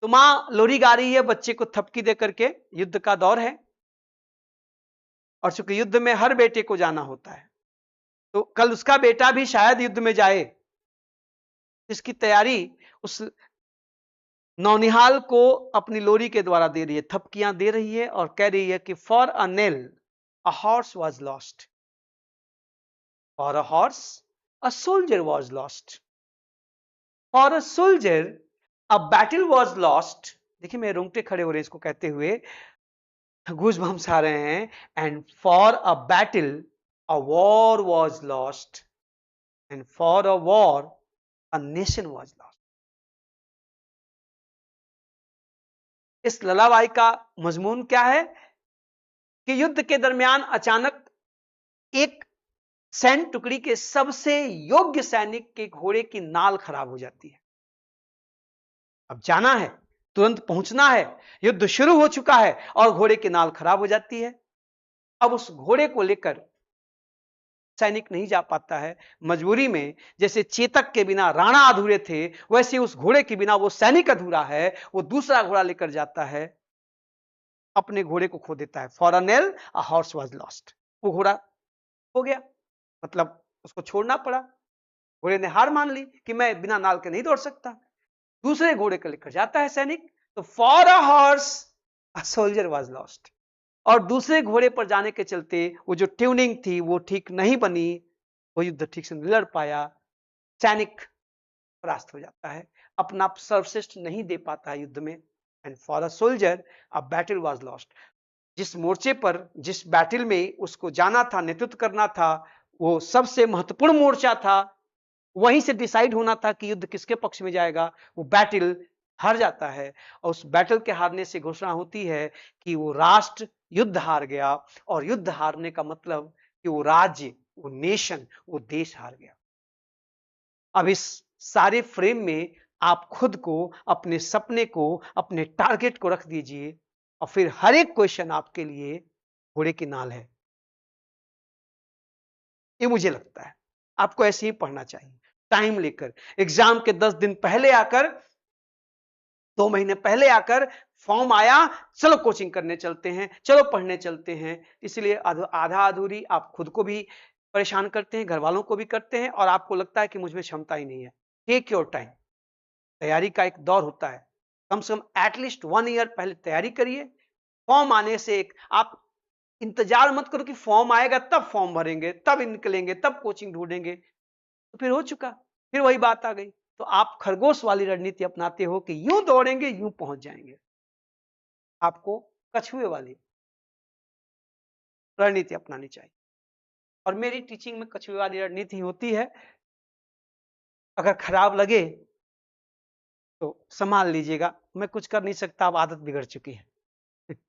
तो मां लोरी गा रही है बच्चे को थपकी दे करके, युद्ध का दौर है और चूंकि युद्ध में हर बेटे को जाना होता है, तो कल उसका बेटा भी शायद युद्ध में जाए, इसकी तैयारी उस नौनिहाल को अपनी लोरी के द्वारा दे रही है, थपकियां दे रही है और कह रही है कि for a nail a horse was lost, for a horse a soldier was lost, for a soldier a battle was lost. देखिए मेरे रोंगटे खड़े हो रहे हैं इसको कहते हुए, गूज बम्स आ रहे हैं। And for a battle a war was lost, and for a war a nation was lost. इस ललाबाई का मजमून क्या है कि युद्ध के दरमियान अचानक एक सैन्य टुकड़ी के सबसे योग्य सैनिक के घोड़े की नाल खराब हो जाती है। अब जाना है, तुरंत पहुंचना है, युद्ध शुरू हो चुका है और घोड़े की नाल खराब हो जाती है। अब उस घोड़े को लेकर सैनिक नहीं जा पाता है, मजबूरी में। जैसे चेतक के बिना राणा अधूरे थे, वैसे उस घोड़े के बिना वो सैनिक अधूरा है। वो दूसरा घोड़ा लेकर जाता है, अपने घोड़े को खो देता है। For a nail a horse was lost, वो घोड़ा हो गया, मतलब उसको छोड़ना पड़ा। घोड़े ने हार मान ली कि मैं बिना नाल के नहीं दौड़ सकता। दूसरे घोड़े को लेकर जाता है सैनिक, तो for a horse a soldier was lost. और दूसरे घोड़े पर जाने के चलते वो जो ट्यूनिंग थी वो ठीक नहीं बनी, वो युद्ध ठीक से नहीं लड़ पाया, सैनिक परास्त हो जाता है, अपना सर्वश्रेष्ठ नहीं दे पाता है युद्ध में। And for a soldier a battle was lost. जिस मोर्चे पर, जिस बैटल में उसको जाना था, नेतृत्व करना था, वो सबसे महत्वपूर्ण मोर्चा था, वहीं से डिसाइड होना था कि युद्ध किसके पक्ष में जाएगा, वो बैटल हार जाता है। और उस बैटल के हारने से घोषणा होती है कि वो राष्ट्र युद्ध हार गया। और युद्ध हारने का मतलब कि वो राज्य, वो नेशन, वो देश हार गया। अब इस सारे फ्रेम में आप खुद को, अपने सपने को, अपने टारगेट को रख दीजिए और फिर हर एक क्वेश्चन आपके लिए घोड़े की नाल है। ये मुझे लगता है आपको ऐसे ही पढ़ना चाहिए, टाइम लेकर। एग्जाम के 10 दिन पहले आकर, 2 महीने पहले आकर फॉर्म आया, चलो कोचिंग करने चलते हैं, चलो पढ़ने चलते हैं। इसलिए आधा अधूरी आप खुद को भी परेशान करते हैं, घर वालों को भी करते हैं, और आपको लगता है कि मुझ में क्षमता ही नहीं है। Take your time. तैयारी का एक दौर होता है, कम से कम एटलीस्ट 1 ईयर पहले तैयारी करिए। फॉर्म आने से एक आप इंतजार मत करो कि फॉर्म आएगा तब फॉर्म भरेंगे, तब निकलेंगे, तब कोचिंग ढूंढेंगे। तो फिर हो चुका, फिर वही बात आ गई। तो आप खरगोश वाली रणनीति अपनाते हो कि यूं दौड़ेंगे यूं पहुंच जाएंगे। आपको कछुए वाली रणनीति अपनानी चाहिए, और मेरी टीचिंग में कछुए वाली रणनीति होती है। अगर खराब लगे तो संभाल लीजिएगा, मैं कुछ कर नहीं सकता, अब आदत बिगड़ चुकी है।